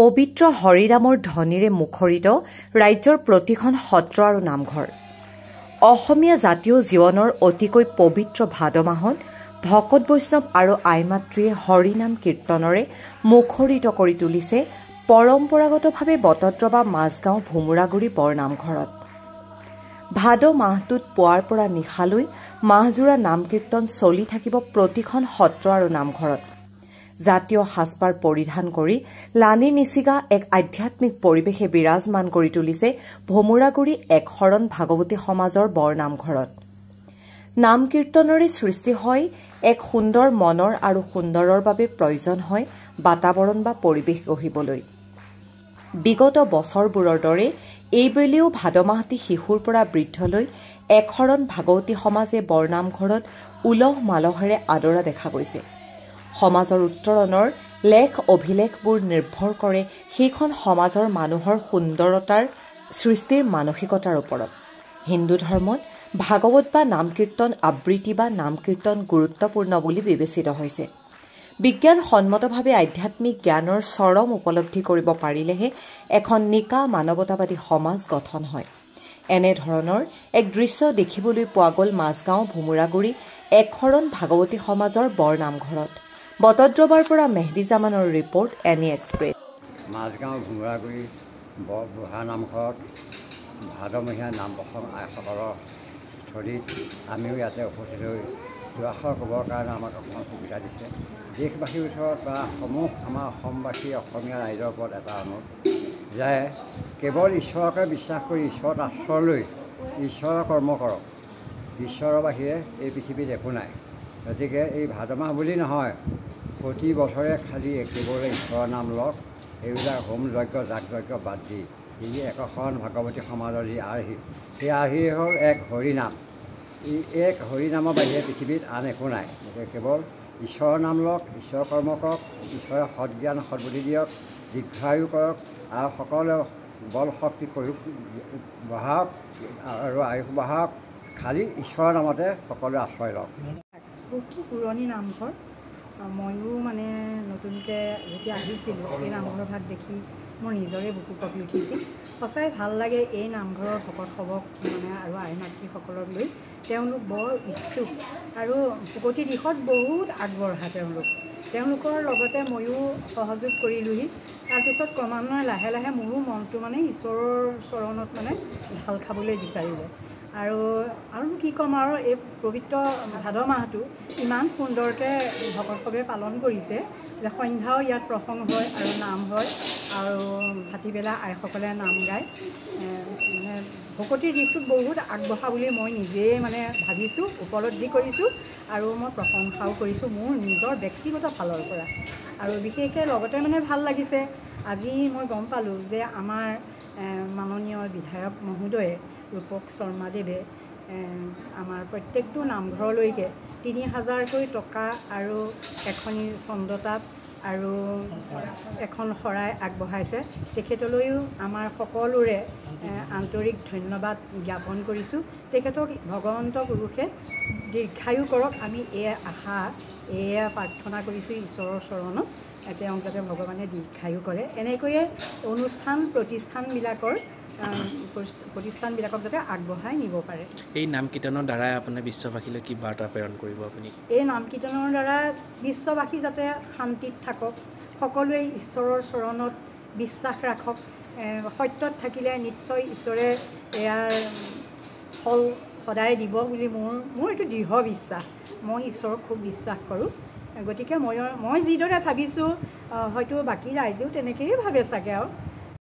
পবিত্ৰ হৰিনামৰ ধ্বনিৰে মুখৰিত ৰাজ্যৰ প্ৰতিখন সত্ৰ আৰু নামঘৰ। অসমীয়া জাতীয় জীৱনৰ অতিকৈ পবিত্ৰ ভাদ মাহত ভকত বৈষ্ণৱ আৰু আই মাতৃয়ে হৰিনাম কীৰ্তনৰে মুখৰিত কৰি তুলিছে পৰম্পৰাগতভাৱে বটদ্ৰৱা মাজগাঁও ভোমোৰাগুৰি বৰনামঘৰত। ভাদ মাহটোত পুৱাৰ পৰা নিশালৈ মাহজোৰা নাম কীৰ্তন চলি থাকিব প্ৰতিখন সত্ৰ আৰু নামঘৰত। জাতীয় সাজপাৰ পৰিধান কৰি লানি নিচিগা এক আধ্যাত্মিক পৰিৱেশে বিৰাজমান কৰি তুলিছে ভোমোৰাগুৰি এক শৰণ ভাগৱতী সমাজৰ বৰনামঘৰত। নাম কীৰ্তনৰে সৃষ্টি হয় এক সুন্দৰ মনৰ আৰু সুন্দৰৰ বাবে প্ৰয়োজন হয় বাতাবৰণ বা পৰিৱেশ গঢ়িবলৈ। বিগত বছৰবোৰৰ দৰে এইবেলিও ভাদ মাহটি শিশুৰ পৰা বৃদ্ধলৈ এক শৰণ ভাগৱতী সমাজে বৰনামঘৰত উলহ মালহেৰে আদৰা দেখা গৈছে। সমাজৰ উত্তৰণৰ লেখ অভিলেখবোৰ নিৰ্ভৰ কৰে সেইখন সমাজৰ মানুহৰ সুন্দৰতাৰ সৃষ্টিৰ মানসিকতাৰ ওপৰত। হিন্দু ধৰ্মত ভাগৱত বা নাম কীৰ্তন আবৃত্তি বা নাম কীৰ্তন গুৰুত্বপূৰ্ণ বুলি বিবেচিত হৈছে। বিজ্ঞানসন্মতভাৱে আধ্যাত্মিক জ্ঞানৰ চৰম উপলব্ধি কৰিব পাৰিলেহে এখন নিকা মানৱতাবাদী সমাজ গঠন হয়। এনেধৰণৰ এক দৃশ্য দেখিবলৈ পোৱা গ'ল মাজগাঁও ভোমোৰাগুৰি এক শৰণ ভাগৱতী সমাজৰ বৰনামঘৰত। বটদ্ৰৱাৰ পৰা মেহদী জামানৰ report, ANI Express. Majgaon Bhomoraguri বুঢ়া নামঘৰত ভাদমহীয়া নাম প্ৰসংগ আইসকলৰ স্থলীত আমিও ইয়াতে উপস্থিত হৈ দুআষাৰ ক'বৰ কাৰণে আমাক অকণমান সুবিধা দিছে। দেশবাসীৰ ওচৰত বা সমূহ আমাৰ অসমবাসী অসমীয়া ৰাইজৰ ওপৰত এটা অনুৰোধ যে কেৱল ঈশ্বৰকে বিশ্বাস কৰি ঈশ্বৰত আশ্ৰয় লৈ ঈশ্বৰৰ কৰ্ম কৰক। ঈশ্বৰৰ বাহিৰে এই পৃথিৱীত একো নাই। গতিকে এই ভাদ মাহ বুলি নহয়, প্ৰতি বছৰে খালি কেৱল ঈশ্বৰৰ নাম লওক। এইবিলাক হোম যজ্ঞ যাগ যজ্ঞ বাদ দি এই একশৰণ ভাগৱতী সমাজৰ যি আৰ্হি, সেই আৰ্হি হ'ল এক হৰিনাম। এই এক হৰিনামৰ বাহিৰে পৃথিৱীত আন একো নাই। গতিকে কেৱল ঈশ্বৰৰ নাম লওক, ঈশ্বৰৰ কৰ্ম কৰক, ঈশ্বৰে সৎজ্ঞান সদ্বুদ্ধি দিয়ক, দীৰ্ঘায়ু কৰক আৰু সকলোৱে বল শক্তি প্ৰয়োগ বঢ়াওক আৰু আয়ুস বঢ়াওক। খালি ঈশ্বৰৰ নামতে সকলোৱে আশ্ৰয় লওক। বহু পুৰণি নামঘৰ। ময়ো মানে নতুনকৈ যেতিয়া আহিছিলোঁ এই নামঘৰ ভাগ দেখি মোৰ নিজৰে বুকু কঁপি উঠিছিল। সঁচাই ভাল লাগে এই নামঘৰৰ ভকতসৱক মানে আৰু আই মাতৃসকলক লৈ। তেওঁলোক বৰ ইচ্ছুক আৰু প্ৰগতি দিশত বহুত আগবঢ়া। তেওঁলোকৰ লগতে ময়ো সহযোগ কৰিলোঁহি। তাৰপিছত ক্ৰমান্বয়ে লাহে লাহে মোৰো মনটো মানে ঈশ্বৰৰ চৰণত মানে ঢাল খাবলৈ বিচাৰিলে। আৰু কি ক'ম আৰু এই পবিত্ৰ ভাদ মাহটো ইমান সুন্দৰকৈ ভকতসৱে পালন কৰিছে যে সন্ধ্যাও ইয়াত প্ৰসংগ হয় আৰু নাম হয় আৰু ভাটিবেলা আইসকলে নাম গায়। মানে ভকতিৰ দিশটোত বহুত আগবঢ়া বুলি মই নিজেই মানে ভাবিছোঁ, উপলব্ধি কৰিছোঁ আৰু মই প্ৰশংসাও কৰিছোঁ মোৰ নিজৰ ব্যক্তিগত ফালৰ পৰা। আৰু বিশেষকৈ লগতে মানে ভাল লাগিছে, আজি মই গম পালোঁ যে আমাৰ মাননীয় বিধায়ক মহোদয়ে ৰূপক শৰ্মাদেৱে আমাৰ প্ৰত্যেকটো নামঘৰলৈকে ৩,০০০কৈ টকা আৰু এখনি চন্দ্ৰতাপ আৰু এখন শৰাই আগবঢ়াইছে। তেখেতলৈও আমাৰ সকলোৰে আন্তৰিক ধন্যবাদ জ্ঞাপন কৰিছোঁ। তেখেতক ভগৱন্ত পুৰুষে দীৰ্ঘায়ু কৰক, আমি এয়া প্ৰাৰ্থনা কৰিছোঁ ঈশ্বৰৰ চৰণত। তেওঁক যাতে ভগৱানে দীৰ্ঘায়ু কৰে। এনেকৈয়ে প্ৰতিষ্ঠানবিলাকক যাতে আগবঢ়াই নিব পাৰে। এই নাম কীৰ্তনৰ দ্বাৰাই আপোনাৰ বিশ্ববাসীলৈ কি বাৰ্তা প্ৰেৰণ কৰিব আপুনি? এই নাম কীৰ্তনৰ দ্বাৰা বিশ্ববাসী যাতে শান্তিত থাকক, সকলোৱে ঈশ্বৰৰ চৰণত বিশ্বাস ৰাখক। সত্যত থাকিলে নিশ্চয় ঈশ্বৰে ইয়াৰ ফল সদায় দিব বুলি মোৰ এইটো দৃঢ় বিশ্বাস। মই ঈশ্বৰক খুব বিশ্বাস কৰোঁ। গতিকে মই যিদৰে ভাবিছোঁ হয়তো বাকী ৰাইজেও তেনেকৈয়ে ভাবে চাগে আৰু